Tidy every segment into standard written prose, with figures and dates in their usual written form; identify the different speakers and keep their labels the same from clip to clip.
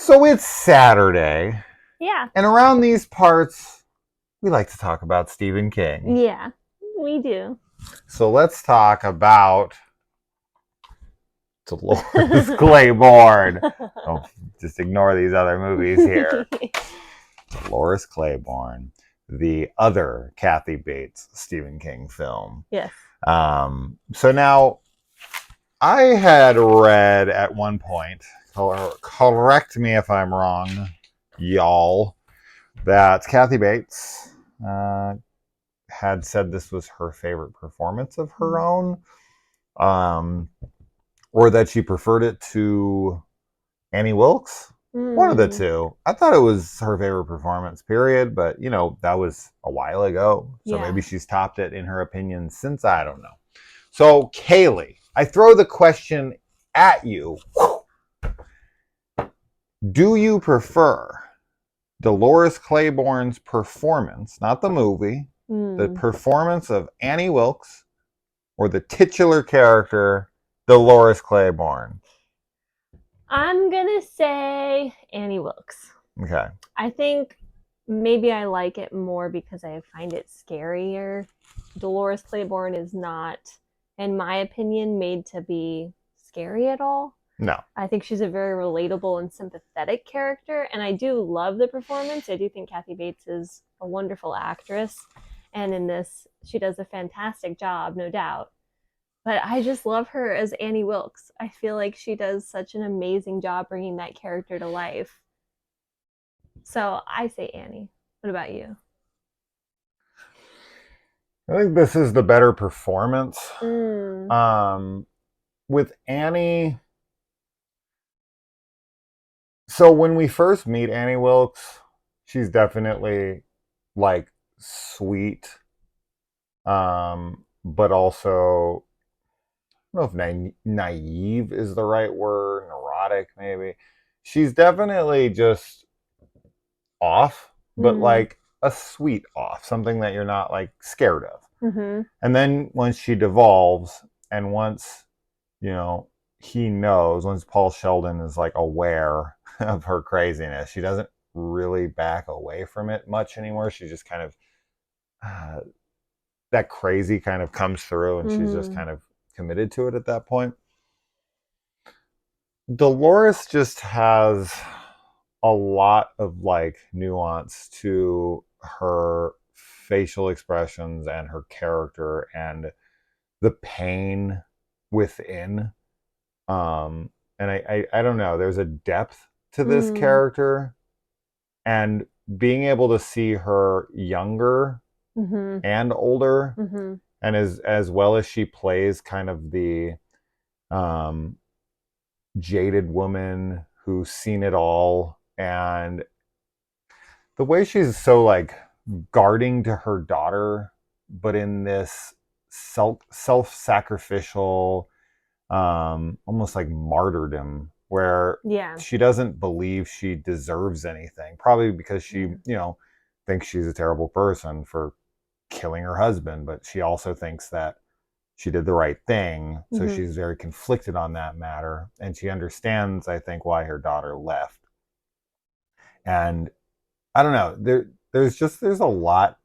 Speaker 1: So it's Saturday,
Speaker 2: Yeah.
Speaker 1: and around these parts, we like to talk about Stephen King.
Speaker 2: Yeah, we do.
Speaker 1: So let's talk about Dolores Claiborne. Oh, just ignore these other movies here. Dolores Claiborne, the other Kathy Bates Stephen King film.
Speaker 2: Yes.
Speaker 1: So now, I had read at one point, correct me if I'm wrong, y'all, that Kathy Bates had said this was her favorite performance of her own, um, or that she preferred it to Annie Wilkes. One of the two. I thought it was her favorite performance, period, but that was a while ago. So
Speaker 2: Yeah.
Speaker 1: maybe she's topped it in her opinion since. I don't know. So, Kaylee, I throw the question at you. Do you prefer Dolores Claiborne's performance, not the movie, the performance of Annie Wilkes, or the titular character, Dolores Claiborne?
Speaker 2: I'm going to say Annie Wilkes.
Speaker 1: Okay.
Speaker 2: I think maybe I like it more because I find it scarier. Dolores Claiborne is not, in my opinion, made to be scary at all.
Speaker 1: No.
Speaker 2: I think she's a very relatable and sympathetic character, and I do love the performance. I do think Kathy Bates is a wonderful actress, and in this, she does a fantastic job, no doubt. But I just love her as Annie Wilkes. I feel like she does such an amazing job bringing that character to life. So I say Annie. What about you?
Speaker 1: I think this is the better performance.
Speaker 2: Mm.
Speaker 1: With Annie, so when we first meet Annie Wilkes, she's definitely like sweet, but also, I don't know if naive is the right word, neurotic maybe. She's definitely just off, but like a sweet off, something that you're not like scared of. And then once she devolves, and once he knows, once Paul Sheldon is like aware of her craziness, she doesn't really back away from it much anymore. She just kind of that crazy kind of comes through, and she's just kind of committed to it at that point. Dolores just has a lot of like nuance to her facial expressions and her character and the pain within. And I don't know, there's a depth to this character, and being able to see her younger and older, and as well as she plays kind of the jaded woman who's seen it all, and the way she's so like guarding to her daughter, but in this self-sacrificial, almost like martyrdom, where she doesn't believe she deserves anything, probably because she thinks she's a terrible person for killing her husband, but she also thinks that she did the right thing. So she's very conflicted on that matter, and she understands, I think, why her daughter left. And I don't know, there's a lot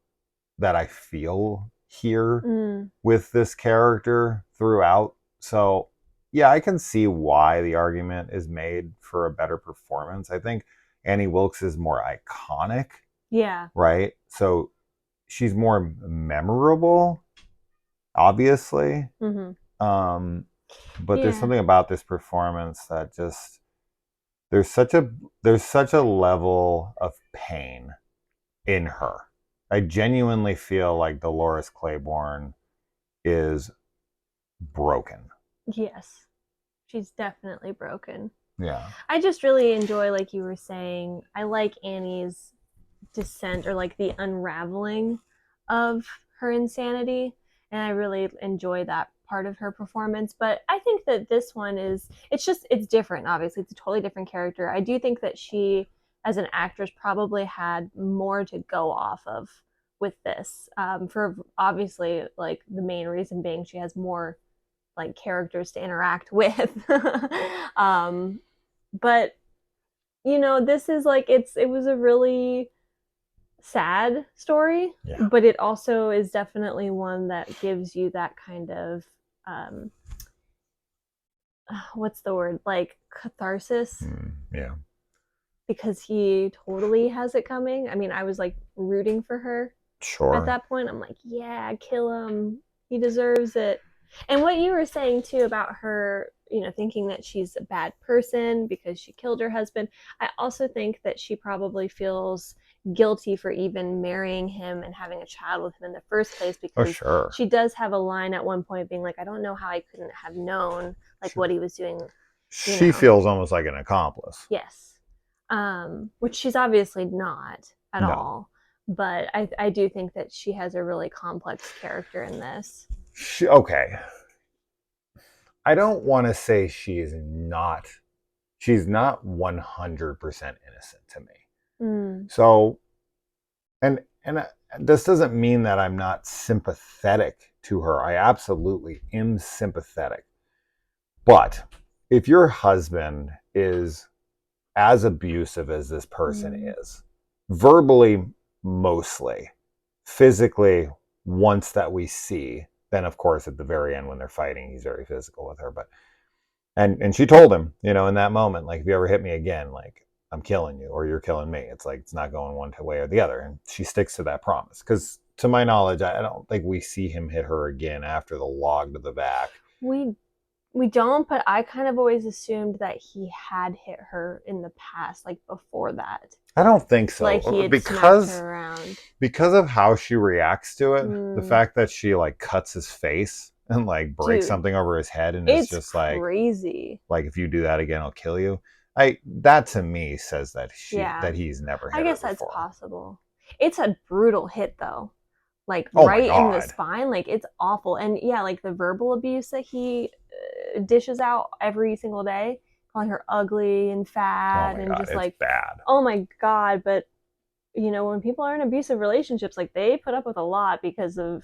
Speaker 1: that I feel here with this character throughout. So yeah, I can see why the argument is made for a better performance. I think Annie Wilkes is more iconic.
Speaker 2: Yeah.
Speaker 1: Right? So she's more memorable, obviously. But there's something about this performance that just there's such a level of pain in her. I genuinely feel like Dolores Claiborne is broken.
Speaker 2: Yes. She's definitely broken.
Speaker 1: Yeah.
Speaker 2: I just really enjoy, like you were saying, I like Annie's descent, or like the unraveling of her insanity, and I really enjoy that part of her performance. But I think that this one it's different. Obviously, it's a totally different character. I do think that she, as an actress, probably had more to go off of with this, for obviously like the main reason being she has more like characters to interact with. But this is like it was a really sad story,
Speaker 1: Yeah.
Speaker 2: but it also is definitely one that gives you that kind of um what's the word? Like catharsis
Speaker 1: Yeah.
Speaker 2: because he totally has it coming. I mean, I was like rooting for her at
Speaker 1: Sure.
Speaker 2: that point. I'm like, yeah, kill him. He deserves it. And what you were saying too about her, thinking that she's a bad person because she killed her husband, I also think that she probably feels guilty for even marrying him and having a child with him in the first place
Speaker 1: Oh,
Speaker 2: because
Speaker 1: sure.
Speaker 2: she does have a line at one point being like, I don't know how I couldn't have known like
Speaker 1: Sure.
Speaker 2: what he was doing,
Speaker 1: She feels almost like an accomplice.
Speaker 2: Yes. Which she's obviously not at
Speaker 1: No.
Speaker 2: all. But I do think that she has a really complex character in this.
Speaker 1: Okay. I don't want to say she's not 100% innocent to me.
Speaker 2: Mm.
Speaker 1: So, and this doesn't mean that I'm not sympathetic to her. I absolutely am sympathetic. But if your husband is as abusive as this person is, verbally mostly, physically once that we see, then of course at the very end when they're fighting, he's very physical with her. But and she told him, in that moment, like, if you ever hit me again, like, I'm killing you or you're killing me. It's like it's not going one way or the other. And she sticks to that promise. Because to my knowledge, I don't think we see him hit her again after the log to the back.
Speaker 2: We don't, but I kind of always assumed that he had hit her in the past, like before that.
Speaker 1: I don't think so.
Speaker 2: Like he had
Speaker 1: because
Speaker 2: smacked her around.
Speaker 1: Because of how she reacts to it, the fact that she like cuts his face and like breaks something over his head and it's just like
Speaker 2: crazy.
Speaker 1: Like if you do that again, I'll kill you. That to me says that he's never hit
Speaker 2: I guess
Speaker 1: her
Speaker 2: that's
Speaker 1: before.
Speaker 2: Possible. It's a brutal hit though. Like right in the spine, like it's awful. And yeah, like the verbal abuse that he dishes out every single day, calling her ugly and fat and just like
Speaker 1: bad.
Speaker 2: Oh my god, but when people are in abusive relationships, like they put up with a lot because of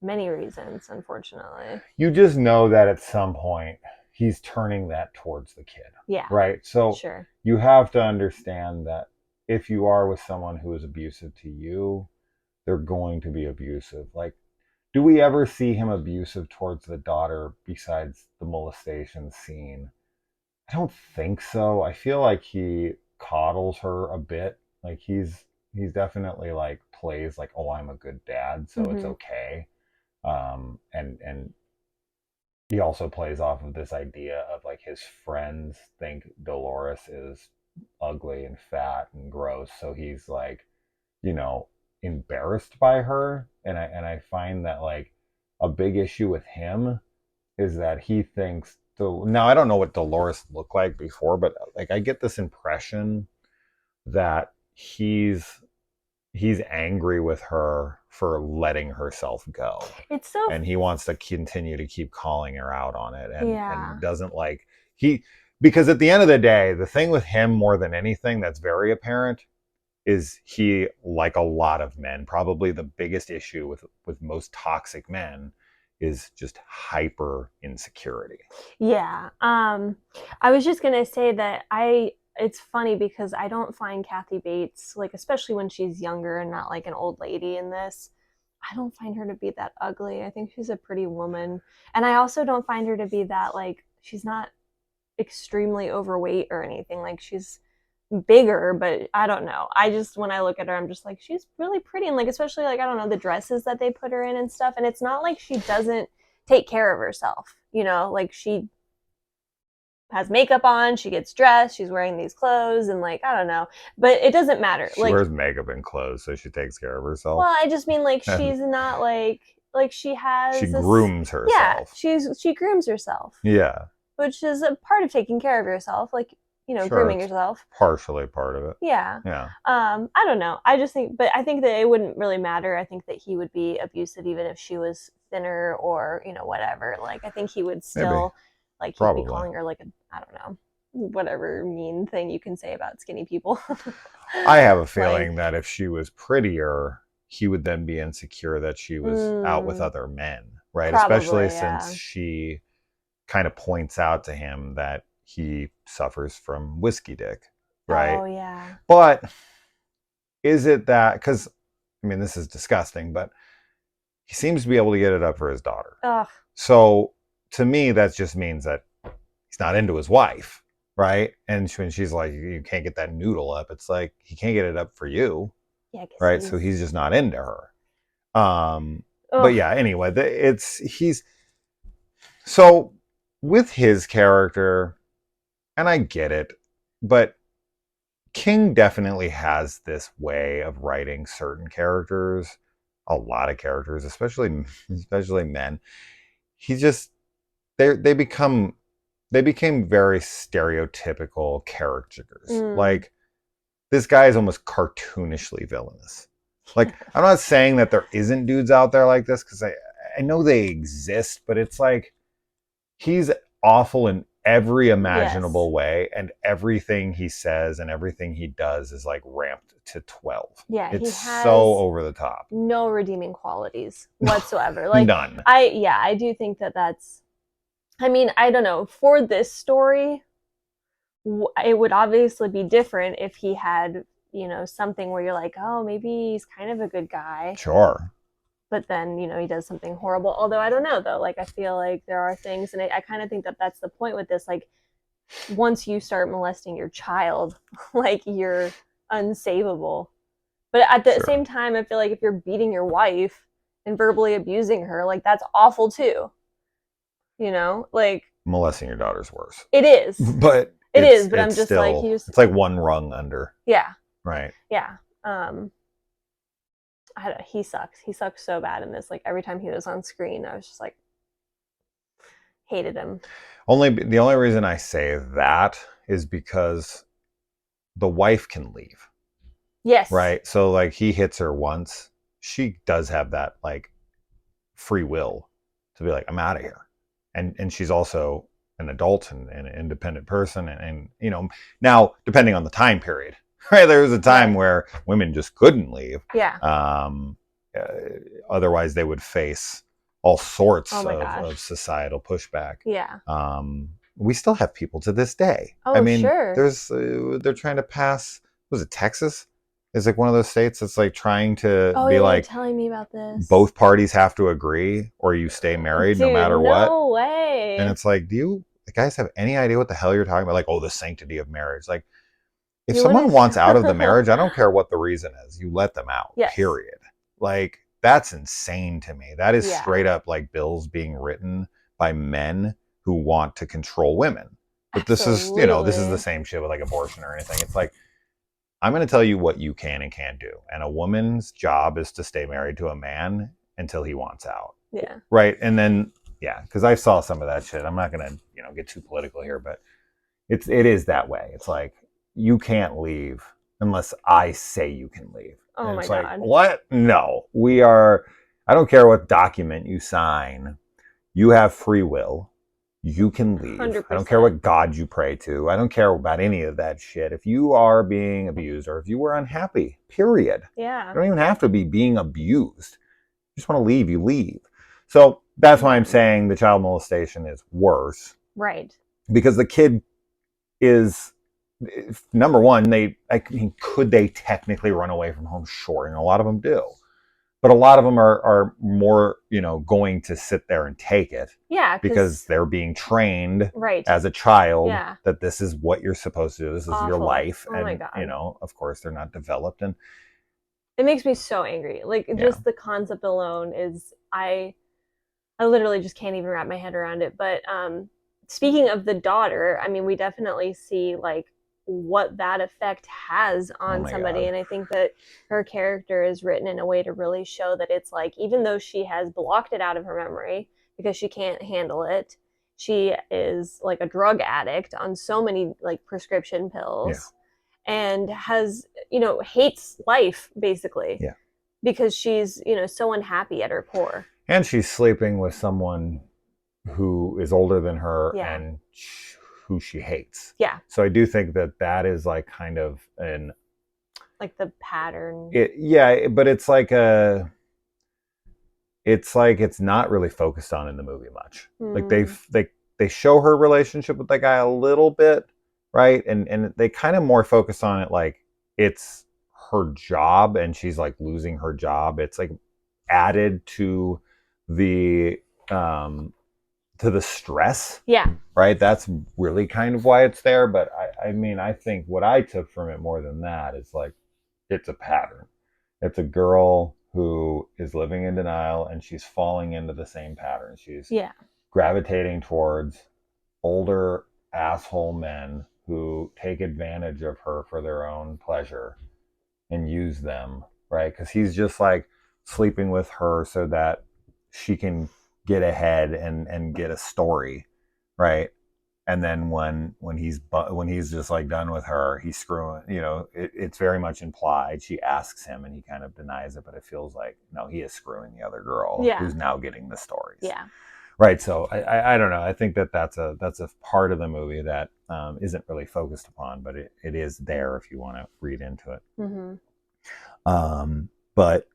Speaker 2: many reasons, unfortunately.
Speaker 1: You just know that at some point he's turning that towards the kid.
Speaker 2: Yeah.
Speaker 1: Right? So
Speaker 2: sure.
Speaker 1: You have to understand that if you are with someone who is abusive to you, they're going to be abusive. Like, do we ever see him abusive towards the daughter besides the molestation scene? I don't think so. I feel like he coddles her a bit. Like he's definitely like plays like, oh, I'm a good dad, so it's okay. And he also plays off of this idea of like his friends think Dolores is ugly and fat and gross, so he's like, embarrassed by her. And I find that like a big issue with him is that he thinks now I don't know what Dolores looked like before, but like I get this impression that he's angry with her for letting herself go.
Speaker 2: It's so
Speaker 1: and he wants to continue to keep calling her out on it and doesn't like he because at the end of the day, the thing with him more than anything that's very apparent is he, like a lot of men, probably the biggest issue with most toxic men is just hyper insecurity.
Speaker 2: Yeah. I was just gonna say that it's funny because I don't find Kathy Bates, like especially when she's younger and not like an old lady in this, I don't find her to be that ugly. I think she's a pretty woman. And I also don't find her to be that like she's not extremely overweight or anything. Like she's bigger, but I don't know. I just when I look at her, I'm just like she's really pretty and like especially like I don't know the dresses that they put her in and stuff. And it's not like she doesn't take care of herself, like she has makeup on, she gets dressed, she's wearing these clothes, and like I don't know, but it doesn't matter.
Speaker 1: She wears makeup and clothes, so she takes care of herself.
Speaker 2: Well, I just mean like she's not like she has.
Speaker 1: She grooms herself.
Speaker 2: Yeah, she grooms herself.
Speaker 1: Yeah,
Speaker 2: which is a part of taking care of yourself, like sure, grooming yourself.
Speaker 1: Partially part of it.
Speaker 2: Yeah.
Speaker 1: Yeah.
Speaker 2: I don't know. I think that it wouldn't really matter. I think that he would be abusive even if she was thinner or whatever. Like I think he would still. Like he'd be calling her like I don't know, whatever mean thing you can say about skinny people.
Speaker 1: I have a feeling that if she was prettier, he would then be insecure that she was out with other men, right? Especially since she kind of points out to him that he suffers from whiskey dick. right?
Speaker 2: Oh, yeah.
Speaker 1: But is it that, because, I mean, this is disgusting, but he seems to be able to get it up for his daughter.
Speaker 2: Ugh.
Speaker 1: So to me, that just means that he's not into his wife, right? And when she's like, you can't get that noodle up, it's like, he can't get it up for you,
Speaker 2: Yeah,
Speaker 1: right? So he's just not into her. But yeah, anyway, he's so with his character, and I get it, but King definitely has this way of writing certain characters, a lot of characters, especially men. He just they become they became very stereotypical characters. Like, this guy is almost cartoonishly villainous. Like, I'm not saying that there isn't dudes out there like this, because I know they exist, but it's like he's awful in every imaginable way, and everything he says and everything he does is like ramped to 12.
Speaker 2: Yeah,
Speaker 1: it's so over the top.
Speaker 2: No redeeming qualities whatsoever. Like,
Speaker 1: none.
Speaker 2: I do think that's, I mean, I don't know, for this story, it would obviously be different if he had, something where you're like, oh, maybe he's kind of a good guy.
Speaker 1: Sure.
Speaker 2: But then, he does something horrible. Although, I don't know, though. Like, I feel like there are things, and I kind of think that that's the point with this. Like, once you start molesting your child, like, you're unsavable. But at the same time, I feel like if you're beating your wife and verbally abusing her, like, that's awful too. Like,
Speaker 1: molesting your daughter's worse.
Speaker 2: It is.
Speaker 1: But
Speaker 2: it is, but I'm just still, like,
Speaker 1: it's like one rung under.
Speaker 2: Yeah.
Speaker 1: Right.
Speaker 2: Yeah. He sucks. He sucks so bad in this. Like, every time he was on screen, I was just like, hated him.
Speaker 1: The only reason I say that is because the wife can leave.
Speaker 2: Yes.
Speaker 1: Right. So, like, he hits her once. She does have that, like, free will to be like, I'm out of here. And she's also an adult and an independent person. And now, depending on the time period, right? There was a time where women just couldn't leave.
Speaker 2: Yeah.
Speaker 1: Otherwise, they would face all sorts of societal pushback.
Speaker 2: Yeah.
Speaker 1: We still have people to this day.
Speaker 2: Oh,
Speaker 1: I mean,
Speaker 2: sure.
Speaker 1: They're trying to pass, was it Texas? It's like one of those states that's like trying to be like,
Speaker 2: telling me about this.
Speaker 1: Both parties have to agree or you stay married.
Speaker 2: Dude,
Speaker 1: no matter what.
Speaker 2: No way.
Speaker 1: And it's like, do you guys have any idea what the hell you're talking about? Like, oh, the sanctity of marriage. Like, if someone wants out of the marriage, I don't care what the reason is. You let them out. Yes. Period. Like, that's insane to me. That is straight up like bills being written by men who want to control women. But
Speaker 2: Absolutely.
Speaker 1: This is the same shit with like abortion or anything. It's like, I'm going to tell you what you can and can't do. And a woman's job is to stay married to a man until he wants out.
Speaker 2: Yeah.
Speaker 1: Right. And then, because I saw some of that shit. I'm not going to, get too political here, but it is that way. It's like, you can't leave unless I say you can leave.
Speaker 2: Oh, my
Speaker 1: God.
Speaker 2: Like,
Speaker 1: what? No. I don't care what document you sign. You have free will. You can leave.
Speaker 2: 100%.
Speaker 1: I don't care what God you pray to. I don't care about any of that shit. If you are being abused or if you were unhappy, period.
Speaker 2: Yeah.
Speaker 1: You don't even have to be being abused. You just want to leave, you leave. So that's why I'm saying the child molestation is worse.
Speaker 2: Right.
Speaker 1: Because the kid is, number one, could they technically run away from home? Sure. And a lot of them do. But a lot of them are more, going to sit there and take it.
Speaker 2: Yeah.
Speaker 1: Because they're being trained
Speaker 2: right.
Speaker 1: as a child that this is what you're supposed to do. This is
Speaker 2: Awful.
Speaker 1: Your life.
Speaker 2: Oh,
Speaker 1: and,
Speaker 2: my God.
Speaker 1: Of course, they're not developed. And
Speaker 2: it makes me so angry. Like, just the concept alone is, I literally just can't even wrap my head around it. But speaking of the daughter, I mean, we definitely see, like, what that effect has on somebody. God. And I think that her character is written in a way to really show that it's like, even though she has blocked it out of her memory because she can't handle it, she is like a drug addict on so many like prescription pills and has, hates life basically because she's, so unhappy at her core.
Speaker 1: And she's sleeping with someone who is older than her and who she hates.
Speaker 2: Yeah.
Speaker 1: So I do think that is like kind of
Speaker 2: like the pattern.
Speaker 1: But it's like it's not really focused on in the movie much. Like they show her relationship with that guy a little bit, right? And they kind of more focus on it like it's her job and she's like losing her job. It's like added the um to the stress.
Speaker 2: Yeah.
Speaker 1: Right? That's really kind of why it's there. But I mean, I think what I took from it more than that is like it's a pattern. It's a girl who is living in denial and she's falling into the same pattern. She's gravitating towards older asshole men who take advantage of her for their own pleasure and use them, right? Because he's just like sleeping with her so that she can get ahead and get a story, right? And then when he's just like done with her, he's screwing. It's very much implied. She asks him, and he kind of denies it, but it feels like no, he is screwing the other girl who's now getting the stories.
Speaker 2: Yeah.
Speaker 1: Right. So I don't know. I think that's a part of the movie that isn't really focused upon, but it is there if you want to read into it. Mm-hmm. But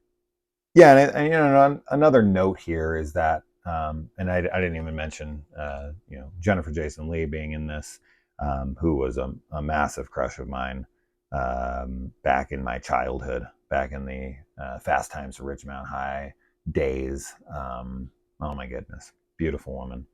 Speaker 1: yeah, and another note here is that. And I didn't even mention, Jennifer Jason Leigh being in this, who was a massive crush of mine back in my childhood, back in the Fast Times at Ridgemont High days. Oh my goodness, beautiful woman.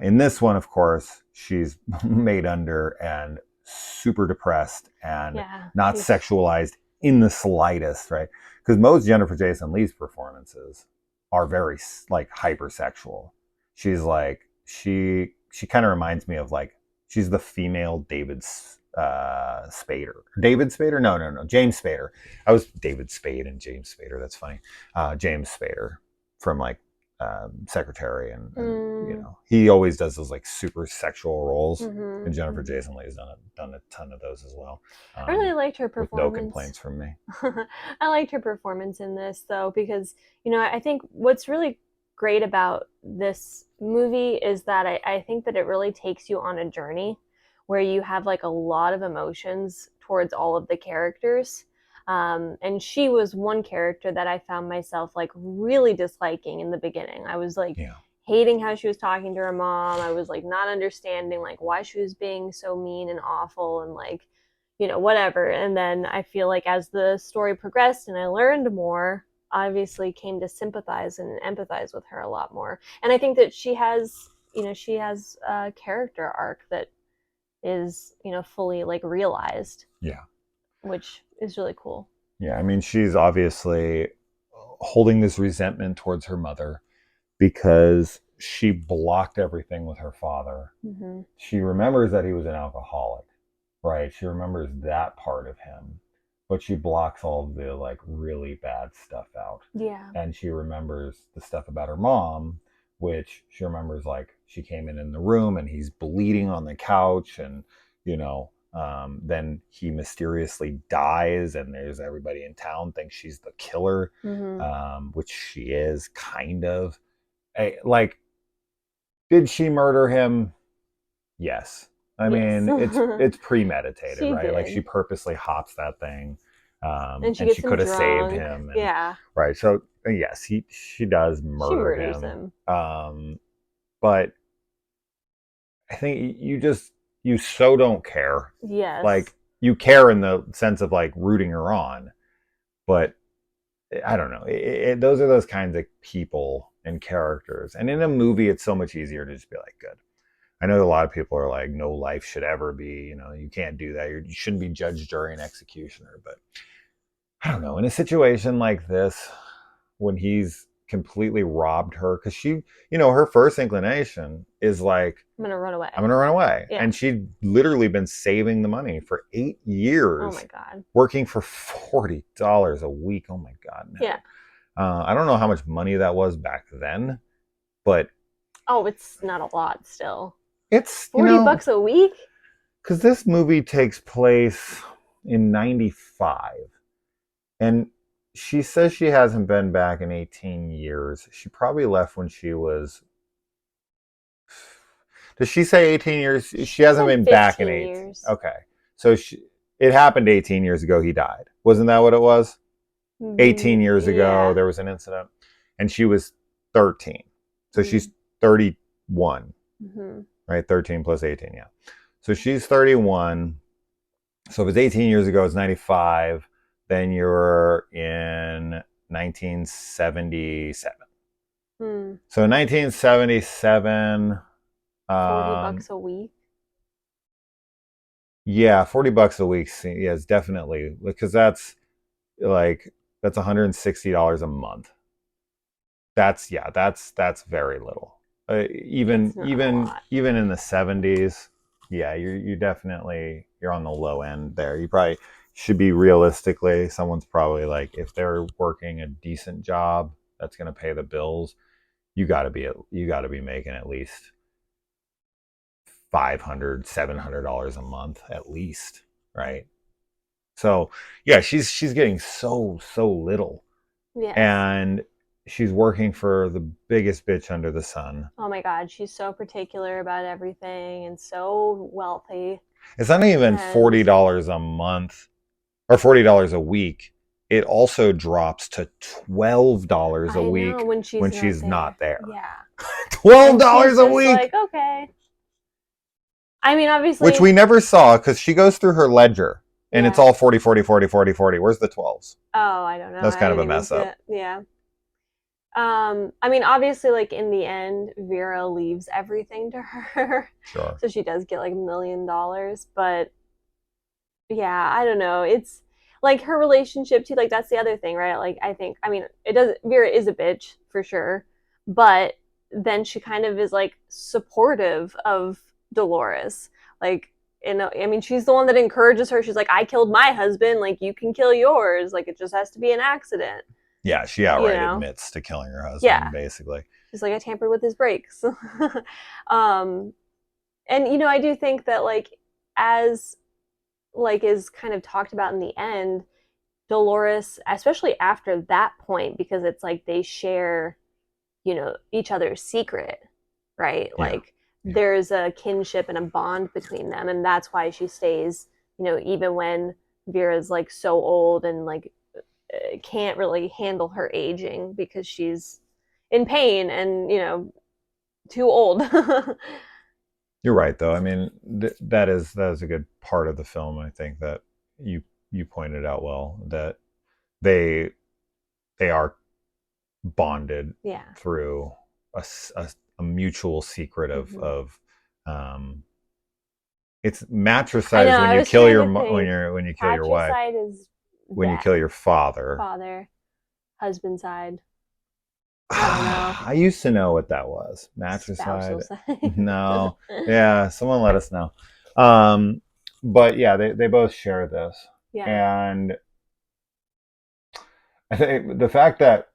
Speaker 1: In this one, of course, she's made under and super depressed and not sexualized in the slightest, right? Because most Jennifer Jason Leigh's performances are very like hypersexual. She's like she kind of reminds me of like she's the female David Spader. David Spader? No. James Spader. I was David Spade and James Spader. That's funny. James Spader from like Secretary and he always does those like super sexual roles. Mm-hmm. And Jennifer Jason Leigh has done a ton of those as well.
Speaker 2: I really liked her performance.
Speaker 1: With no complaints from me.
Speaker 2: I liked her performance in this though, because I think what's really great about this movie is that I think that it really takes you on a journey where you have like a lot of emotions towards all of the characters. And she was one character that I found myself like really disliking in the beginning. I was like hating how she was talking to her mom. I was like not understanding like why she was being so mean and awful and like, whatever. And then I feel like as the story progressed and I learned more, I obviously came to sympathize and empathize with her a lot more. And I think that she has a character arc that is, fully like realized.
Speaker 1: Yeah.
Speaker 2: Which is really cool.
Speaker 1: Yeah, I mean, she's obviously holding this resentment towards her mother because she blocked everything with her father. Mm-hmm. She remembers that he was an alcoholic, right? She remembers that part of him, but she blocks all of the like really bad stuff out. Yeah. And she remembers the stuff about her mom, which she remembers like she came in the room and he's bleeding on the couch and, then he mysteriously dies and there's everybody in town thinks she's the killer, which she is kind of. Did she murder him? Yes. I mean, it's premeditated, right? Did. Like she purposely hops that thing. And she could have saved him. And, right. So yes, she does murder him. But I think you so don't care. Yes. Like you care in the sense of like rooting her on, but I don't know. Those are those kinds of people and characters. And in a movie, it's so much easier to just be like, good. I know a lot of people are like, no life should ever be, you can't do that. You shouldn't be judge, jury, and executioner. But I don't know. In a situation like this, when he's completely robbed her, because she, her first inclination is like,
Speaker 2: I'm gonna run
Speaker 1: away. Yeah. And she'd literally been saving the money for 8 years.
Speaker 2: Oh my God.
Speaker 1: Working for $40 a week. Oh my God. No.
Speaker 2: Yeah.
Speaker 1: I don't know how much money that was back then, but
Speaker 2: it's not a lot still.
Speaker 1: It's
Speaker 2: $40 a week?
Speaker 1: Because this movie takes place in 95. And she says she hasn't been back in 18 years. She probably left when she was... Does she say 18 years? She hasn't been back in 8 years. Okay. So it happened 18 years ago. He died. Wasn't that what it was? 18 years ago, there was an incident. And she was 13. So she's 31. Mm-hmm. Right? 13 plus 18, yeah. So she's 31. So if it's 18 years ago, it's 95. Then you're in 1977. So 1977.
Speaker 2: $40 a week.
Speaker 1: Yeah, $40 a week. Yeah, it's definitely, because that's $160 a month. That's very little. Even in the 70s, yeah, you definitely, you're on the low end there. You probably should be, realistically, someone's probably like, if they're working a decent job that's going to pay the bills, you got to be making at least $500-$700 a month at least, right? So yeah, she's getting so little.
Speaker 2: Yes.
Speaker 1: And she's working for the biggest bitch under the sun.
Speaker 2: Oh my God, she's so particular about everything and so wealthy.
Speaker 1: It's not even $40 a month or $40 a week. It also drops to $12 a week when she's not there.
Speaker 2: Yeah.
Speaker 1: $12 a week.
Speaker 2: Like, okay. I mean, obviously,
Speaker 1: which we never saw, because she goes through her ledger and it's all 40, 40, 40, 40, 40. Where's the 12s?
Speaker 2: Oh, I don't know.
Speaker 1: That's kind of a mess up.
Speaker 2: Yeah. I mean, obviously, like, in the end, Vera leaves everything to her.
Speaker 1: Sure.
Speaker 2: So she does get like $1 million. But yeah, I don't know. It's like her relationship too. Like, that's the other thing, right? Like, Vera is a bitch for sure. But then she kind of is like supportive of Dolores. Like, I mean, she's the one that encourages her. She's like, I killed my husband. Like, you can kill yours. Like, it just has to be an accident.
Speaker 1: Yeah, she outright admits to killing her husband, basically.
Speaker 2: She's like, I tampered with his brakes. And, I do think that, like, as, like, is kind of talked about in the end, Dolores, especially after that point, because it's like they share, each other's secret, right? Yeah. Like, there's a kinship and a bond between them. And that's why she stays, even when Vera's, like, so old and, like, can't really handle her aging because she's in pain and too old.
Speaker 1: You're right, though. I mean, that is a good part of the film. I think that you pointed out well, that they are bonded through a mutual secret of it's matricide is when you kill when you kill your wife.
Speaker 2: Is
Speaker 1: when you kill your father,
Speaker 2: husband side. I don't know.
Speaker 1: I used to know what that was. Matricide. No. Yeah, someone let us know. But yeah, they both share this. Yeah. And I think the fact that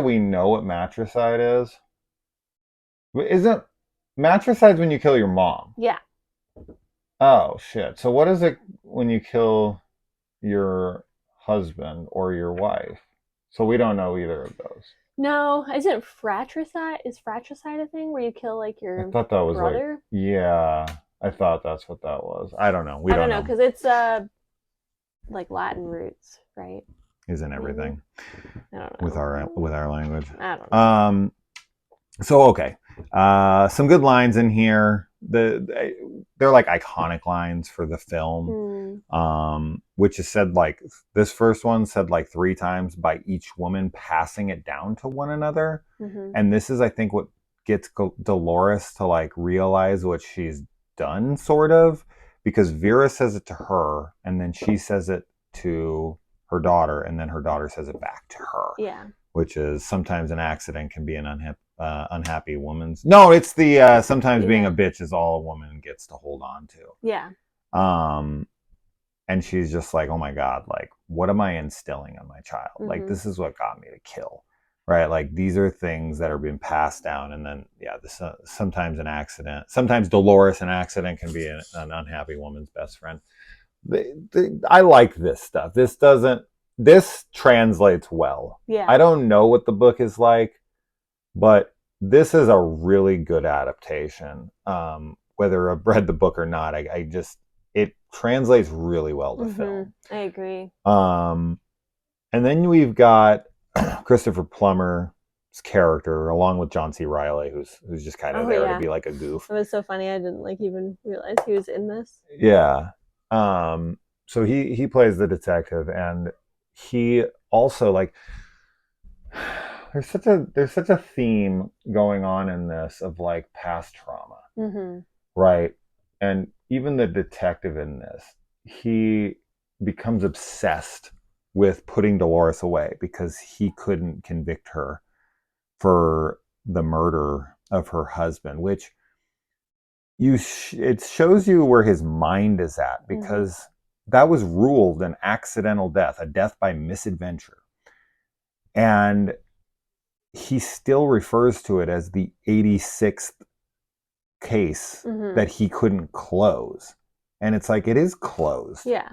Speaker 1: we know what matricide isn't matricide when you kill your mom.
Speaker 2: Yeah.
Speaker 1: Oh shit. So what is it when you kill your husband or your wife? So we don't know either of those.
Speaker 2: No, isn't fratricide? Is fratricide a thing where you kill, like, your
Speaker 1: I thought that was
Speaker 2: brother?
Speaker 1: Like, yeah, I thought that's what that was. I don't know. We don't know
Speaker 2: because it's like Latin roots, right?
Speaker 1: Isn't everything?
Speaker 2: I don't
Speaker 1: know. With our language.
Speaker 2: I don't know.
Speaker 1: So okay, some good lines in here. They're like iconic lines for the film, which is said, like, this first one said like 3 times by each woman passing it down to one another. And this is, I think, what gets Dolores to, like, realize what she's done, sort of, because Vera says it to her and then she says it to her daughter and then her daughter says it back to her.
Speaker 2: Yeah.
Speaker 1: Which is, sometimes an accident can be an unhappy woman's. No, it's the sometimes being a bitch is all a woman gets to hold on to.
Speaker 2: Yeah.
Speaker 1: And she's just like, oh my God, like, what am I instilling on my child? Like, this is what got me to kill, right? Like, these are things that are being passed down. And then, sometimes an accident, sometimes Dolores, an accident can be an unhappy woman's best friend. I like this stuff. This translates well.
Speaker 2: Yeah.
Speaker 1: I don't know what the book is like, but this is a really good adaptation. Whether I've read the book or not, it translates really well to film.
Speaker 2: I agree.
Speaker 1: And then we've got Christopher Plummer character, along with John C. Reilly, who's just kind of there to be like a goof.
Speaker 2: It was so funny. I didn't like even realize he was in this.
Speaker 1: Yeah. So he plays the detective, and he also like there's such a theme going on in this of like past trauma, right? And even the detective in this, he becomes obsessed with putting Dolores away because he couldn't convict her for the murder of her husband, which it shows you where his mind is at, because that was ruled an accidental death, a death by misadventure. And he still refers to it as the 86th case that he couldn't close. And it's like, it is closed.
Speaker 2: Yeah.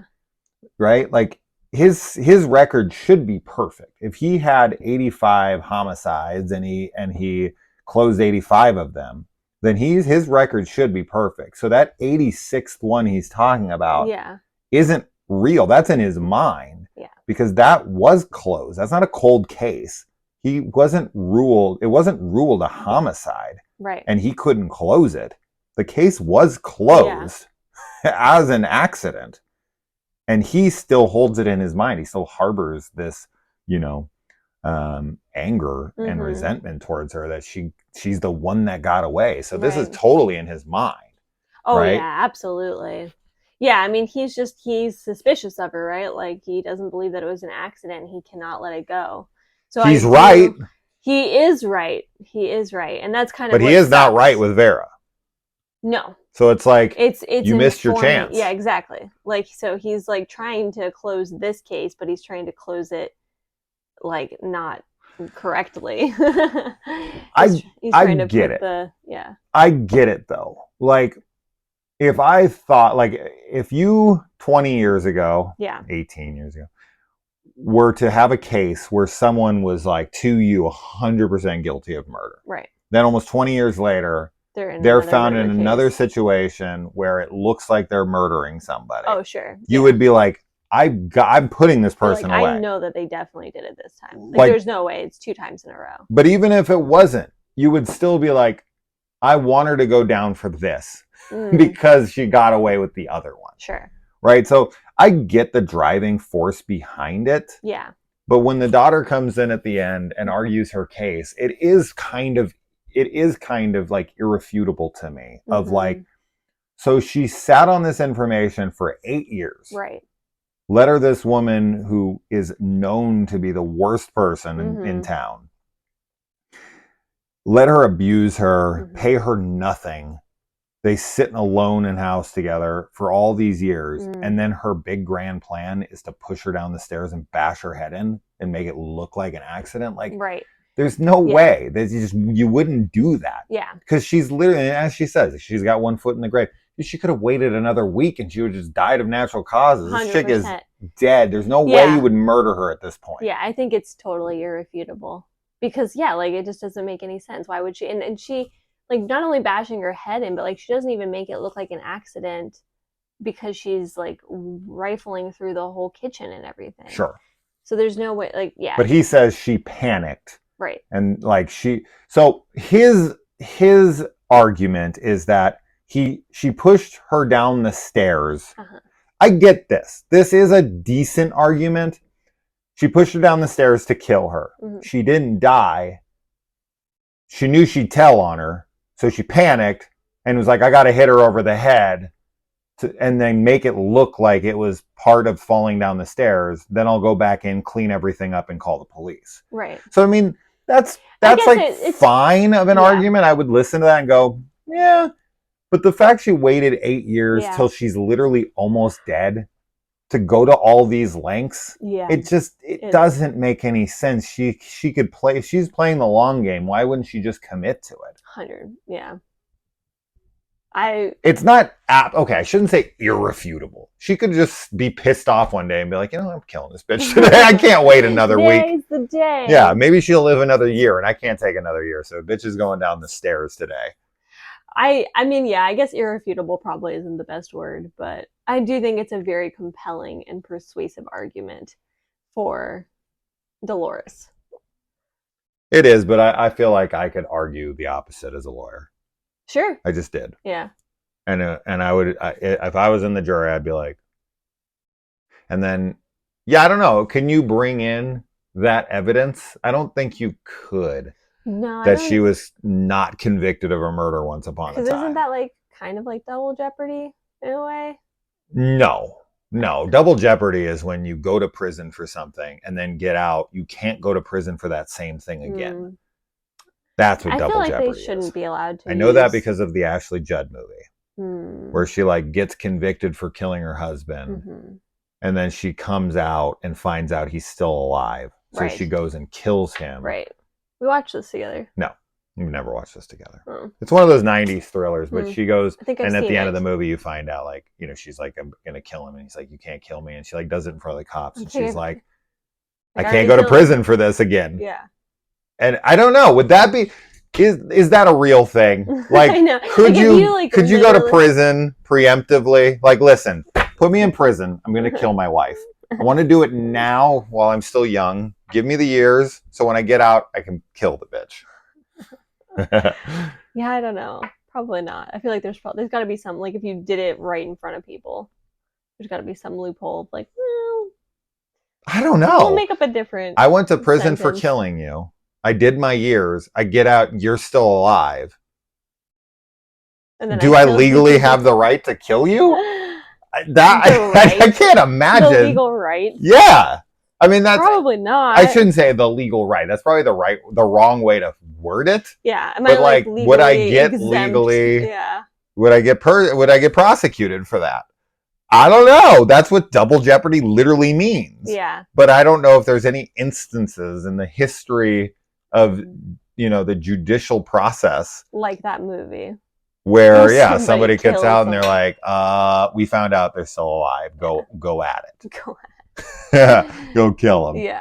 Speaker 1: Right? Like his record should be perfect. If he had 85 homicides and he closed 85 of them, then his record should be perfect. So that 86th one he's talking about isn't real. That's in his mind.
Speaker 2: Yeah.
Speaker 1: Because that was closed. That's not a cold case. It wasn't ruled a homicide.
Speaker 2: Right.
Speaker 1: And he couldn't close it. The case was closed as an accident. And he still holds it in his mind. He still harbors this, anger and resentment towards her, that she's the one that got away. So this is totally in his mind.
Speaker 2: Oh, right? Yeah, absolutely. Yeah, I mean, he's suspicious of her, right? Like, he doesn't believe that it was an accident. He cannot let it go. So
Speaker 1: he's right.
Speaker 2: He is right. He is right. And that's kind of
Speaker 1: But he is not right with Vera.
Speaker 2: No.
Speaker 1: So it's like, you missed your chance.
Speaker 2: Yeah, exactly. Like, so he's like trying to close this case, but he's trying to close it like not correctly. I get it.
Speaker 1: I get it though. Like, if I thought, like, if you 20 years ago, 18 years ago, were to have a case where someone was like to you 100% guilty of murder,
Speaker 2: right?
Speaker 1: Then almost 20 years later, they're found in another situation where it looks like they're murdering somebody.
Speaker 2: Oh, sure.
Speaker 1: You would be like, I'm putting this person away.
Speaker 2: I know that they definitely did it this time. Like, there's no way it's 2 times in a row.
Speaker 1: But even if it wasn't, you would still be like, I want her to go down for this because she got away with the other one.
Speaker 2: Sure.
Speaker 1: Right? So I get the driving force behind it.
Speaker 2: Yeah.
Speaker 1: But when the daughter comes in at the end and argues her case, it is kind of like irrefutable to me, of like, so she sat on this information for 8 years.
Speaker 2: Right.
Speaker 1: Let her, this woman who is known to be the worst person in town, let her abuse her, pay her nothing. They sit in a lone house together for all these years. And then her big grand plan is to push her down the stairs and bash her head in and make it look like an accident. Like,
Speaker 2: right.
Speaker 1: There's no way that you wouldn't do that.
Speaker 2: Yeah.
Speaker 1: Because she's literally, as she says, she's got one foot in the grave. She could have waited another week and she would have just died of natural causes. 100%. This chick is dead. There's no way you would murder her at this point.
Speaker 2: Yeah, I think it's totally irrefutable. Because, like, it just doesn't make any sense. Why would she? And she, like, not only bashing her head in, but, like, she doesn't even make it look like an accident because she's, like, rifling through the whole kitchen and everything.
Speaker 1: Sure.
Speaker 2: So there's no way, like,
Speaker 1: But he says she panicked.
Speaker 2: Right.
Speaker 1: And, like, so his argument is that she pushed her down the stairs. I get this. This is a decent argument. She pushed her down the stairs to kill her. She didn't die. She knew she'd tell on her. So she panicked and was like, I got to hit her over the head and then make it look like it was part of falling down the stairs. Then I'll go back in, clean everything up and call the police.
Speaker 2: Right.
Speaker 1: So, I mean, that's like it's fine of an argument. I would listen to that and go, yeah. But the fact she waited 8 years till she's literally almost dead to go to all these lengths, it doesn't make any sense. She could play, if she's playing the long game, why wouldn't she just commit to it?
Speaker 2: 100, yeah.
Speaker 1: It's not, okay, I shouldn't say irrefutable. She could just be pissed off one day and be like, I'm killing this bitch today. I can't wait another week.
Speaker 2: Today's the day.
Speaker 1: Yeah, maybe she'll live another year and I can't take another year. So bitch is going down the stairs today.
Speaker 2: I mean, I guess irrefutable probably isn't the best word, but I do think it's a very compelling and persuasive argument for Dolores.
Speaker 1: It is, but I feel like I could argue the opposite as a lawyer.
Speaker 2: Sure.
Speaker 1: I just did.
Speaker 2: Yeah.
Speaker 1: And I would, if I was in the jury, I'd be like, and then, yeah, I don't know. Can you bring in that evidence? I don't think you could.
Speaker 2: No,
Speaker 1: that she was not convicted of a murder once upon a time.
Speaker 2: Because isn't that like kind of like double jeopardy in a way?
Speaker 1: No. Double jeopardy is when you go to prison for something and then get out. You can't go to prison for that same thing again. That's what double jeopardy is. I feel like
Speaker 2: they shouldn't be allowed to.
Speaker 1: I know that because of the Ashley Judd movie, where she like gets convicted for killing her husband, and then she comes out and finds out he's still alive. So she goes and kills him.
Speaker 2: Right. We watched this together.
Speaker 1: No, we've never watched this together. It's one of those 90s thrillers, but she goes, and at the end of the movie, you find out, like, you know, she's like, I'm going to kill him. And he's like, you can't kill me. And she like does it in front of the cops. And she's like, I can't go to prison for this again.
Speaker 2: Yeah.
Speaker 1: And I don't know, would that be, is that a real thing? Like,
Speaker 2: I know.
Speaker 1: could you go to prison preemptively? Like, listen, put me in prison. I'm going to kill my wife. I want to do it now while I'm still young. Give me the years so when I get out, I can kill the bitch.
Speaker 2: Yeah, I don't know. Probably not. I feel like there's got to be some, like, if you did it right in front of people, there's got to be some loophole of like, well,
Speaker 1: I don't know.
Speaker 2: We'll make up a different.
Speaker 1: I went to prison for killing you. I did my years. I get out. You're still alive. And then do I legally have the right to kill you? I can't imagine.
Speaker 2: The legal right?
Speaker 1: Yeah. I mean, that's
Speaker 2: probably not.
Speaker 1: I shouldn't say the legal right. That's probably the wrong way to word it.
Speaker 2: Yeah.
Speaker 1: But like, would I get legally?
Speaker 2: Yeah.
Speaker 1: Would I get prosecuted for that? I don't know. That's what double jeopardy literally means.
Speaker 2: Yeah.
Speaker 1: But I don't know if there's any instances in the history of, you know, the judicial process,
Speaker 2: like that movie,
Speaker 1: where somebody gets out and they're like, we found out they're still alive. Go at it.
Speaker 2: Go at it.
Speaker 1: Go kill them.
Speaker 2: Yeah.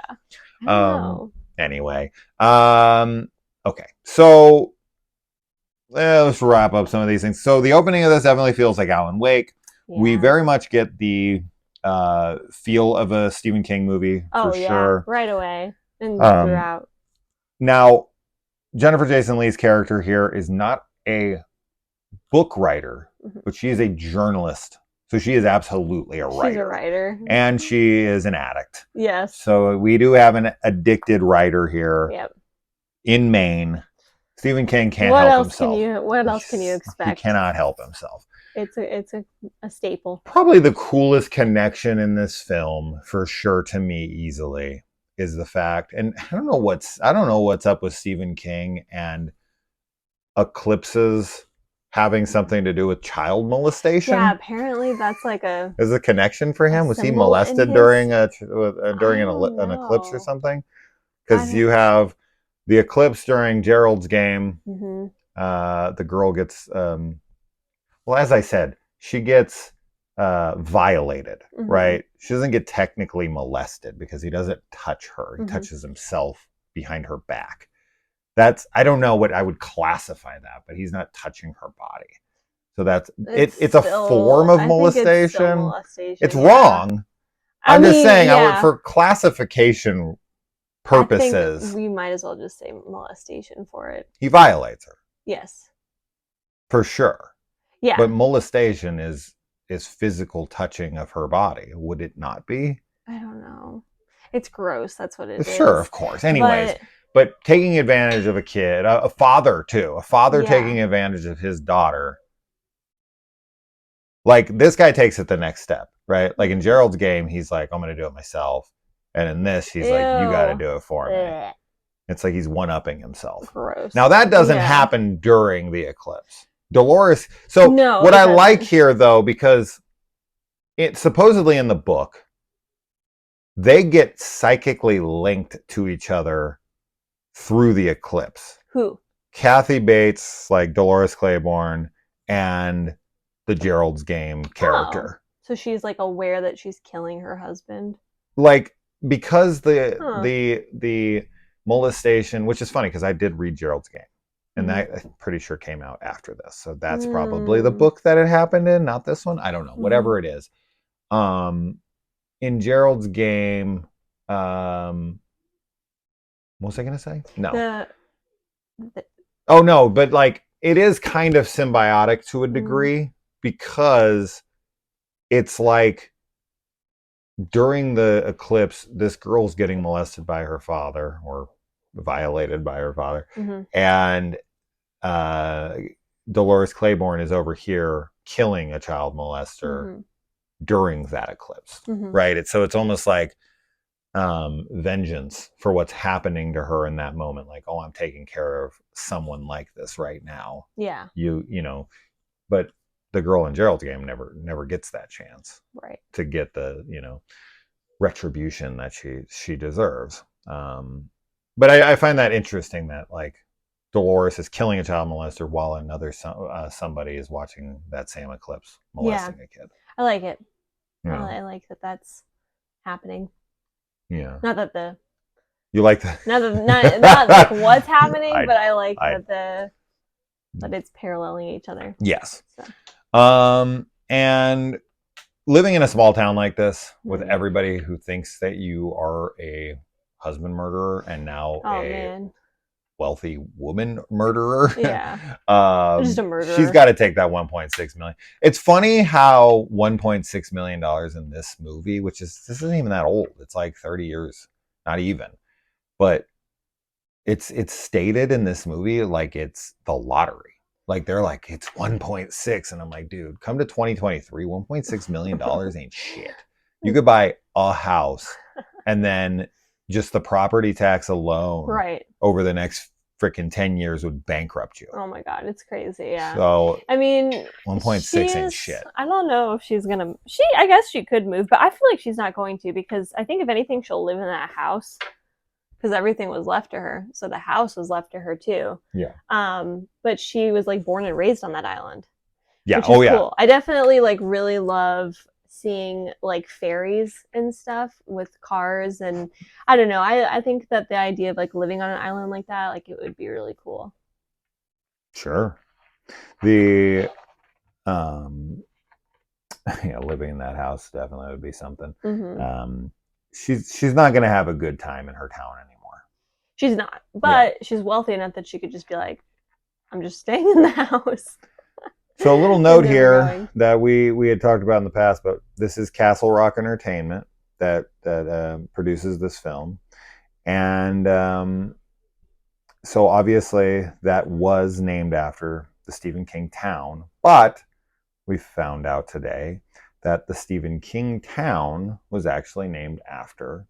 Speaker 1: Anyway. Okay. So let's wrap up some of these things. So the opening of this definitely feels like Alan Wake. Yeah. We very much get the feel of a Stephen King movie for sure.
Speaker 2: Right away and throughout.
Speaker 1: Now, Jennifer Jason Leigh's character here is not a book writer, but she is a journalist. So she is absolutely a writer.
Speaker 2: She's a writer.
Speaker 1: And she is an addict.
Speaker 2: Yes.
Speaker 1: So we do have an addicted writer here.
Speaker 2: Yep.
Speaker 1: In Maine. Stephen King can't help himself.
Speaker 2: What else can you expect?
Speaker 1: He cannot help himself.
Speaker 2: It's a staple.
Speaker 1: Probably the coolest connection in this film, for sure, to me, easily, is the fact, and I don't know what's up with Stephen King and eclipses having something to do with child molestation.
Speaker 2: Yeah, apparently that's like
Speaker 1: is a connection for him. Was he molested during an eclipse or something? Because you have the eclipse during Gerald's game. The girl gets well, as I said, she gets violated, right? She doesn't get technically molested because he doesn't touch her. He touches himself behind her back. I don't know what I would classify that, but he's not touching her body. So it's a form of molestation. It's wrong. I'm just saying, for classification purposes,
Speaker 2: we might as well just say molestation for it.
Speaker 1: He violates her.
Speaker 2: Yes.
Speaker 1: For sure.
Speaker 2: Yeah.
Speaker 1: But molestation is physical touching of her body. Would it not be?
Speaker 2: I don't know. It's gross. That's what it is.
Speaker 1: Sure, of course. Anyways, but taking advantage of a kid, a father too, taking advantage of his daughter. Like, this guy takes it the next step, right? Like in Gerald's game, he's like, I'm going to do it myself. And in this, he's like, you got to do it for me. It's like he's one-upping himself.
Speaker 2: Gross.
Speaker 1: Now, that doesn't happen during the eclipse. Dolores. So what I like here, though, because it's supposedly in the book, they get psychically linked to each other through the eclipse.
Speaker 2: Who?
Speaker 1: Kathy Bates, like Dolores Claiborne, and the Gerald's game character.
Speaker 2: So she's like aware that she's killing her husband.
Speaker 1: Like, because the molestation, which is funny because I did read Gerald's game. And that, I'm pretty sure, came out after this. So that's probably the book that it happened in, not this one. I don't know. Whatever it is. In Gerald's game, What was I gonna say? No.
Speaker 2: The
Speaker 1: Oh no, but like it is kind of symbiotic to a degree because it's like during the eclipse, this girl's getting molested by her father or violated by her father, and Dolores Claiborne is over here killing a child molester during that eclipse, right? So it's almost like vengeance for what's happening to her in that moment. Like, oh, I'm taking care of someone like this right now.
Speaker 2: Yeah.
Speaker 1: You know, but the girl in Gerald's game never gets that chance,
Speaker 2: right,
Speaker 1: to get the retribution that she deserves. But I find that interesting that like Dolores is killing a child molester while another somebody is watching that same eclipse molesting a kid.
Speaker 2: I like it. I like that that's happening.
Speaker 1: Yeah.
Speaker 2: Not that the.
Speaker 1: You like that?
Speaker 2: Not like what's happening, but I like that it's paralleling each other.
Speaker 1: Yes. So. And living in a small town like this with everybody who thinks that you are a husband murderer and now wealthy woman murderer.
Speaker 2: Yeah. Just a murderer.
Speaker 1: She's got to take that 1.6 million. It's funny how 1.6 million dollars in this movie, this isn't even that old. It's like 30 years, not even. But it's stated in this movie like it's the lottery. Like they're like, it's 1.6, and I'm like, dude, come to 2023, 1.6 million dollars ain't shit. You could buy a house, and then just the property tax alone, over the next freaking 10 years would bankrupt you.
Speaker 2: Oh my god, it's crazy. Yeah.
Speaker 1: So
Speaker 2: I mean,
Speaker 1: 1.6 ain't shit.
Speaker 2: I don't know if she's gonna. I guess she could move, but I feel like she's not going to, because I think if anything, she'll live in that house. Because everything was left to her, so the house was left to her too.
Speaker 1: Yeah.
Speaker 2: But she was like born and raised on that island.
Speaker 1: Yeah.
Speaker 2: Which is cool. I definitely like really love seeing like ferries and stuff with cars, and I don't know. I think that the idea of like living on an island like that, like it would be really cool.
Speaker 1: Sure. The living in that house definitely would be something. She's not going to have a good time in her town anymore.
Speaker 2: She's not, but she's wealthy enough that she could just be like, I'm just staying in the house.
Speaker 1: So a little note here that we had talked about in the past, but this is Castle Rock Entertainment that produces this film. And so obviously that was named after the Stephen King town, but we found out today that the Stephen King town was actually named after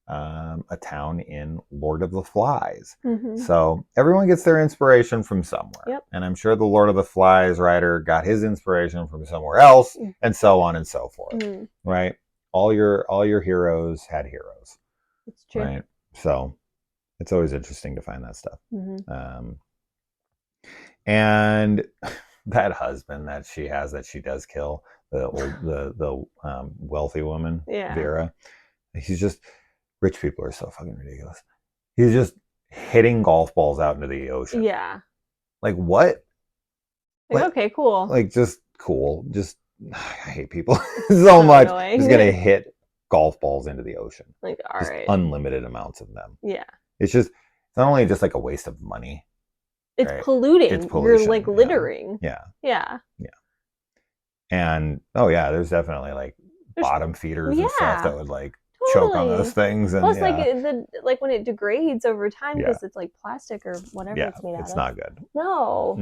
Speaker 1: a town in Lord of the Flies. So everyone gets their inspiration from somewhere. And I'm sure the Lord of the Flies writer got his inspiration from somewhere else, and so on and so forth. Right? All your heroes had heroes.
Speaker 2: It's true.
Speaker 1: Right? So it's always interesting to find that stuff. And that husband that she has, that she does kill, the wealthy woman, Vera. He's just, rich people are so fucking ridiculous. He's just hitting golf balls out into the ocean.
Speaker 2: Yeah.
Speaker 1: Like what?
Speaker 2: Like, okay, cool.
Speaker 1: Like just cool. Just I hate people so much.
Speaker 2: Annoying.
Speaker 1: Just gonna hit golf balls into the ocean.
Speaker 2: Like all
Speaker 1: just
Speaker 2: right.
Speaker 1: Unlimited amounts of them.
Speaker 2: Yeah.
Speaker 1: It's not only just like a waste of money.
Speaker 2: It's polluting.
Speaker 1: It's pollution.
Speaker 2: You're like littering.
Speaker 1: Yeah.
Speaker 2: Yeah.
Speaker 1: Yeah. And there's definitely like bottom feeders and stuff that would like choke on those things. And
Speaker 2: plus like when it degrades over time, because it's like plastic or whatever it's made out of.
Speaker 1: It's not good.
Speaker 2: No.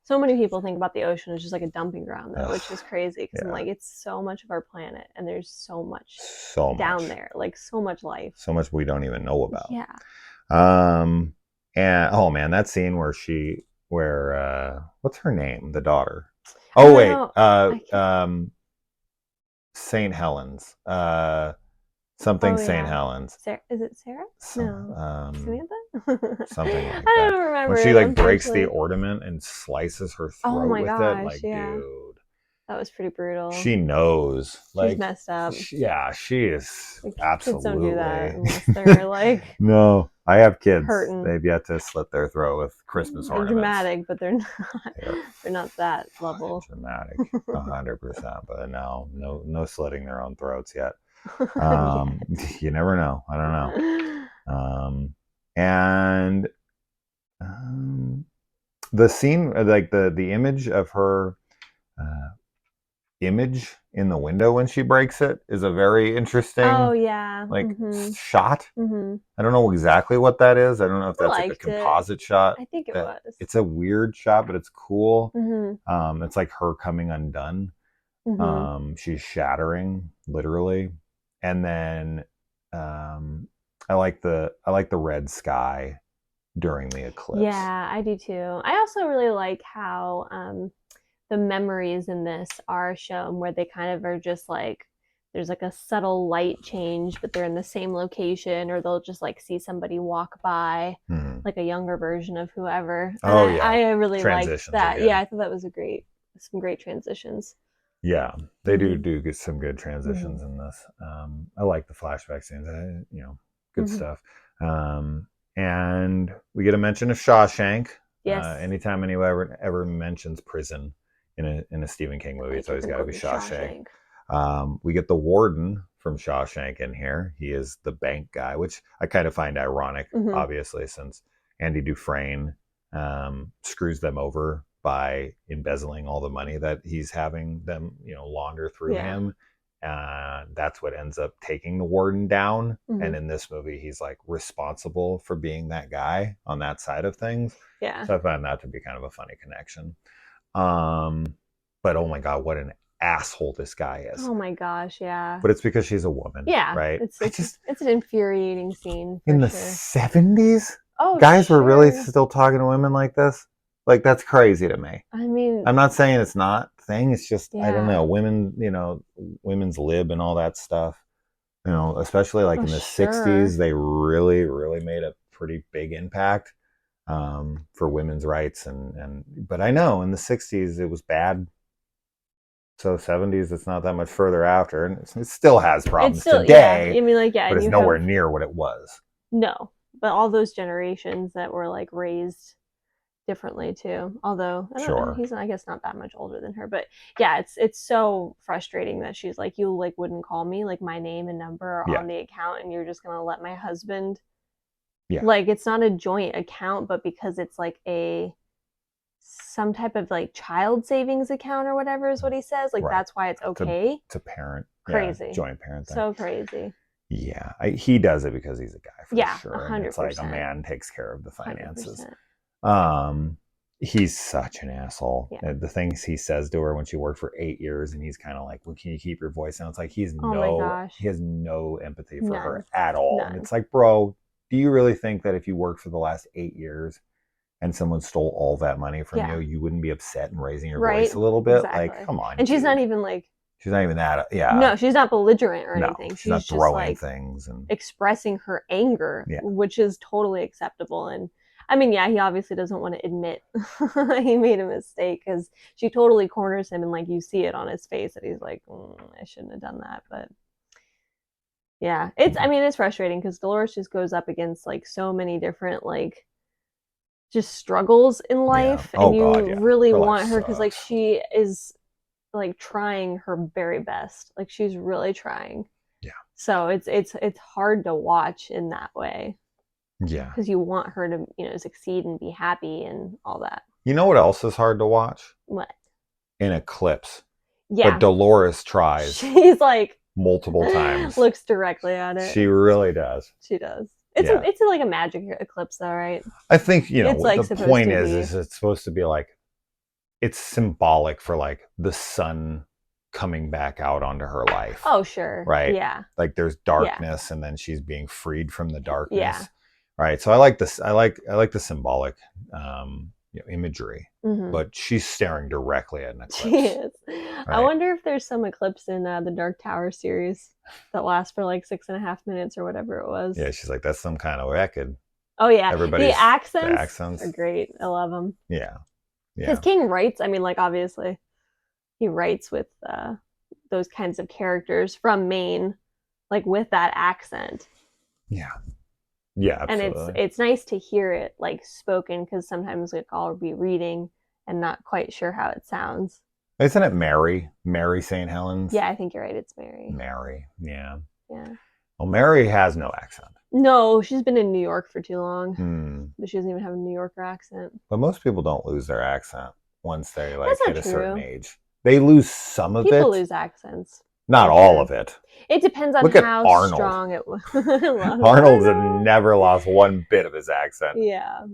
Speaker 2: So many people think about the ocean as just like a dumping ground, though, which is crazy, because I'm like, it's so much of our planet, and there's so much down there, like so much life,
Speaker 1: so much we don't even know about.
Speaker 2: Yeah.
Speaker 1: And oh man, that scene where what's her name, the daughter? Oh wait, St. Helens. Something St. Helens.
Speaker 2: Is it Sarah? No. Samantha?
Speaker 1: Something like that.
Speaker 2: I don't remember.
Speaker 1: When she like breaks the ornament and slices her throat with it. Like,
Speaker 2: dude. That was pretty brutal.
Speaker 1: She knows. Like,
Speaker 2: she's messed up.
Speaker 1: She is like, absolutely.
Speaker 2: Kids don't do that unless they're like.
Speaker 1: No, I have kids.
Speaker 2: Hurting.
Speaker 1: They've yet to slit their throat with Christmas ornaments.
Speaker 2: Dramatic, but they're not. They're not that level.
Speaker 1: Dramatic, 100%. But no slitting their own throats yet. You never know. I don't know. And the scene, like the image of her image in the window when she breaks it is a very interesting shot. I don't know exactly what that is. I don't know if that's like a composite shot.
Speaker 2: I think it was.
Speaker 1: It's a weird shot, but it's cool. It's like her coming undone. She's shattering, literally. And then I like the red sky during the eclipse.
Speaker 2: Yeah, I do too. I also really like how the memories in this are shown where they kind of are just like there's like a subtle light change, but they're in the same location, or they'll just like see somebody walk by, like a younger version of whoever.
Speaker 1: Oh yeah,
Speaker 2: I really liked that. Yeah, I thought that was some great transitions.
Speaker 1: Yeah, they do get some good transitions in this. I like the flashback scenes. Good stuff. And we get a mention of Shawshank.
Speaker 2: Yes.
Speaker 1: Anytime anyone ever mentions prison in a Stephen King movie, it's always got to be Shawshank. We get the warden from Shawshank in here. He is the bank guy, which I kind of find ironic, obviously, since Andy Dufresne screws them over by embezzling all the money that he's having them, launder through him. That's what ends up taking the warden down. And in this movie, he's like responsible for being that guy on that side of things.
Speaker 2: Yeah.
Speaker 1: So I found that to be kind of a funny connection. But oh my God, what an asshole this guy is.
Speaker 2: Oh my gosh, yeah.
Speaker 1: But it's because she's a woman.
Speaker 2: Yeah.
Speaker 1: Right?
Speaker 2: It's an infuriating scene.
Speaker 1: In the 70s? Oh, guys were really still talking to women like this? Like, that's crazy to me.
Speaker 2: I mean,
Speaker 1: I'm not saying it's not a thing. It's just, I don't know, women, women's lib and all that stuff, especially like in the 60s, they really, really made a pretty big impact for women's rights. But I know in the 60s it was bad. So 70s, it's not that much further after. And it still has problems today.
Speaker 2: Yeah. I mean, but
Speaker 1: it's nowhere near what it was.
Speaker 2: No, but all those generations that were like raised differently too. Although I don't know, he's I guess not that much older than her, but yeah, it's so frustrating that she's like, you like wouldn't call me, like my name and number are on the account, and you're just gonna let my husband. Yeah. Like it's not a joint account, but because it's like some type of like child savings account or whatever is what he says. Like that's why it's okay.
Speaker 1: It's a parent.
Speaker 2: Crazy.
Speaker 1: Joint parent thing.
Speaker 2: So crazy.
Speaker 1: Yeah, he does it because he's a guy for sure.
Speaker 2: 100%.
Speaker 1: It's like a man takes care of the finances.
Speaker 2: 100%.
Speaker 1: He's such an asshole.
Speaker 2: Yeah.
Speaker 1: The things he says to her when she worked for 8 years, and he's kind of like, well, can you keep your voice down? It's like he has no empathy for her at all. And it's like, bro, do you really think that if you worked for the last 8 years and someone stole all that money from you, you wouldn't be upset and raising your voice a little bit?
Speaker 2: Exactly.
Speaker 1: Like, come on.
Speaker 2: And she's not even like,
Speaker 1: she's not even that. Yeah.
Speaker 2: No, she's not belligerent or anything.
Speaker 1: No, she's not throwing things and
Speaker 2: expressing her anger, which is totally acceptable. And I mean, he obviously doesn't want to admit he made a mistake, because she totally corners him, and like you see it on his face that he's like, I shouldn't have done that. But yeah, it's frustrating because Dolores just goes up against like so many different like just struggles in life, and you really want her, because like she is like trying her very best, like she's really trying.
Speaker 1: Yeah.
Speaker 2: So it's hard to watch in that way.
Speaker 1: Yeah.
Speaker 2: Because you want her to, succeed and be happy and all that.
Speaker 1: You know what else is hard to watch?
Speaker 2: What?
Speaker 1: An eclipse.
Speaker 2: Yeah.
Speaker 1: But Dolores tries.
Speaker 2: She's like
Speaker 1: multiple times.
Speaker 2: Looks directly at it.
Speaker 1: She really does.
Speaker 2: She does. It's like a magic eclipse though, right?
Speaker 1: I think, the point is it's supposed to be like, it's symbolic for like the sun coming back out onto her life.
Speaker 2: Oh, sure.
Speaker 1: Right?
Speaker 2: Yeah.
Speaker 1: Like there's darkness and then she's being freed from the darkness.
Speaker 2: Yeah.
Speaker 1: Right. So I like this. I like the symbolic imagery, but she's staring directly at an eclipse.
Speaker 2: She is. Right? I wonder if there's some eclipse in the Dark Tower series that lasts for like 6.5 minutes or whatever it was.
Speaker 1: Yeah, she's like, that's some kind of record.
Speaker 2: Oh yeah,
Speaker 1: the
Speaker 2: accents are great. I love them.
Speaker 1: Yeah.
Speaker 2: Because King writes. I mean, like obviously, he writes with those kinds of characters from Maine, like with that accent.
Speaker 1: Yeah. Yeah, absolutely.
Speaker 2: And it's nice to hear it like spoken, because sometimes like I'll be reading and not quite sure how it sounds.
Speaker 1: Isn't it Mary St. Helens?
Speaker 2: Yeah, I think you're right. It's Mary.
Speaker 1: Mary, yeah.
Speaker 2: Yeah.
Speaker 1: Well, Mary has no accent.
Speaker 2: No, she's been in New York for too long.
Speaker 1: Hmm.
Speaker 2: But she doesn't even have a New Yorker accent.
Speaker 1: But most people don't lose their accent once they like
Speaker 2: That's not
Speaker 1: hit a
Speaker 2: true.
Speaker 1: certain age. They lose some of it.
Speaker 2: People lose accents.
Speaker 1: Not all of it.
Speaker 2: It depends on
Speaker 1: Look at
Speaker 2: how
Speaker 1: Arnold.
Speaker 2: strong it was.
Speaker 1: Arnold's never lost one bit of his accent.
Speaker 2: Yeah.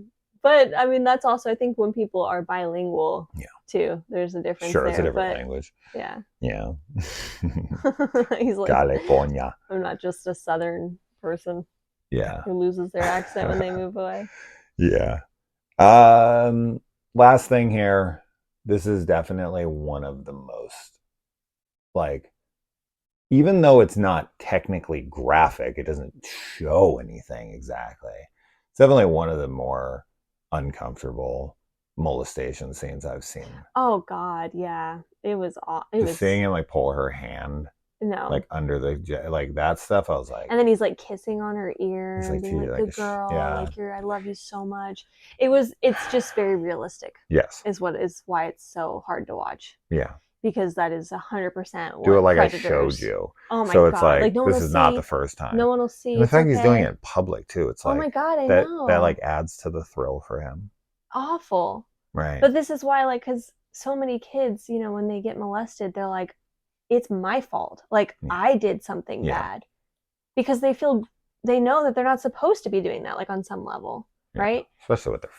Speaker 2: But I mean, that's also, I think, when people are bilingual,
Speaker 1: yeah,
Speaker 2: too. There's a difference.
Speaker 1: Sure,
Speaker 2: there,
Speaker 1: it's a different language.
Speaker 2: Yeah.
Speaker 1: Yeah.
Speaker 2: He's like,
Speaker 1: California.
Speaker 2: I'm not just a Southern person.
Speaker 1: Yeah.
Speaker 2: Who loses their accent when they move away.
Speaker 1: Yeah. Last thing here. This is definitely one of the most, like, even though it's not technically graphic, it doesn't show anything exactly. It's definitely one of the more uncomfortable molestation scenes I've seen.
Speaker 2: Oh God, yeah, it was.
Speaker 1: Seeing him like pull her hand, like under the like that stuff. I was like,
Speaker 2: and then he's like kissing on her ear, and being like, "Good girl, like I love you so much." It's just very realistic.
Speaker 1: Yes,
Speaker 2: is why it's so hard to watch.
Speaker 1: Yeah,
Speaker 2: because that is 100%.
Speaker 1: Do it like I showed you.
Speaker 2: Oh my
Speaker 1: so
Speaker 2: God!
Speaker 1: it's like
Speaker 2: no
Speaker 1: this is not the first time.
Speaker 2: No one will see.
Speaker 1: And the fact he's doing it in public too. It's like,
Speaker 2: oh my God, I
Speaker 1: know that like adds to the thrill for him.
Speaker 2: Awful.
Speaker 1: Right.
Speaker 2: But this is why, like, because so many kids, when they get molested, they're like, it's my fault. Like, I did something bad. Because they know that they're not supposed to be doing that, like, on some level. Right?
Speaker 1: Especially with their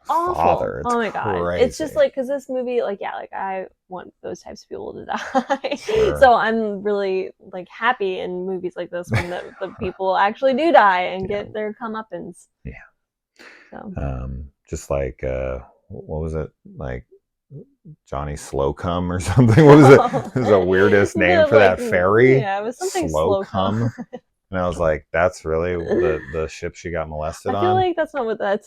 Speaker 2: Awful.
Speaker 1: father. It's
Speaker 2: oh my God.
Speaker 1: crazy.
Speaker 2: It's just like, because this movie, like, I want those types of people to die. Sure. So I'm really, like, happy in movies like this when the people actually do die and get their comeuppance.
Speaker 1: Yeah.
Speaker 2: So.
Speaker 1: Just like, what was it? Like Johnny Slocum or something? What was it? It was the weirdest name for that ferry.
Speaker 2: Yeah, it was something
Speaker 1: Slocum. And I was like, that's really the ship she got molested on?
Speaker 2: I feel like that's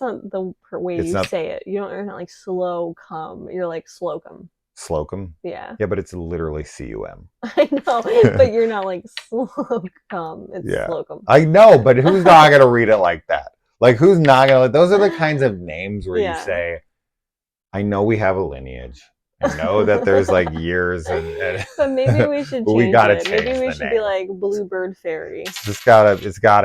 Speaker 2: not the way you say it. You're not like slow cum. You're like slocum.
Speaker 1: Slocum?
Speaker 2: Yeah.
Speaker 1: Yeah, but it's literally C-U-M.
Speaker 2: I know, but you're not like slocum. It's slocum.
Speaker 1: I know, but who's not going to read it like that? Like, who's not going to... Those are the kinds of names where you say, I know we have a lineage. I know that there's like years
Speaker 2: but maybe we should change
Speaker 1: we gotta
Speaker 2: it.
Speaker 1: Change
Speaker 2: maybe we should
Speaker 1: name.
Speaker 2: Be like Bluebird Fairy.
Speaker 1: It's gotta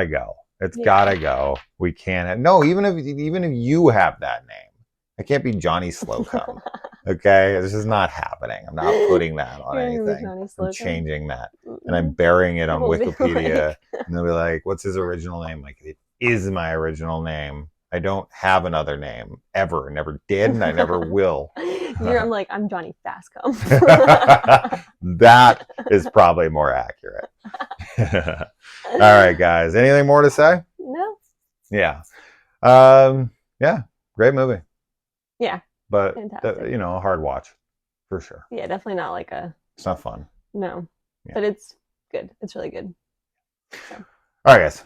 Speaker 1: go. It's gotta go. We can't even if you have that name, it can't be Johnny Slocum. Okay? This is not happening. I'm not putting that on anything. I'm changing that. And I'm burying it on Wikipedia. And they'll be like, what's his original name? Like, it is my original name. I don't have another name ever. Never did, and I never will.
Speaker 2: I'm like, I'm Johnny Fastcum.
Speaker 1: That is probably more accurate. All right, guys. Anything more to say?
Speaker 2: No.
Speaker 1: Yeah. Yeah. Great movie.
Speaker 2: Yeah.
Speaker 1: But a hard watch for sure.
Speaker 2: Yeah, definitely not like
Speaker 1: It's not fun.
Speaker 2: No. Yeah. But it's good. It's really good.
Speaker 1: So. All right, guys.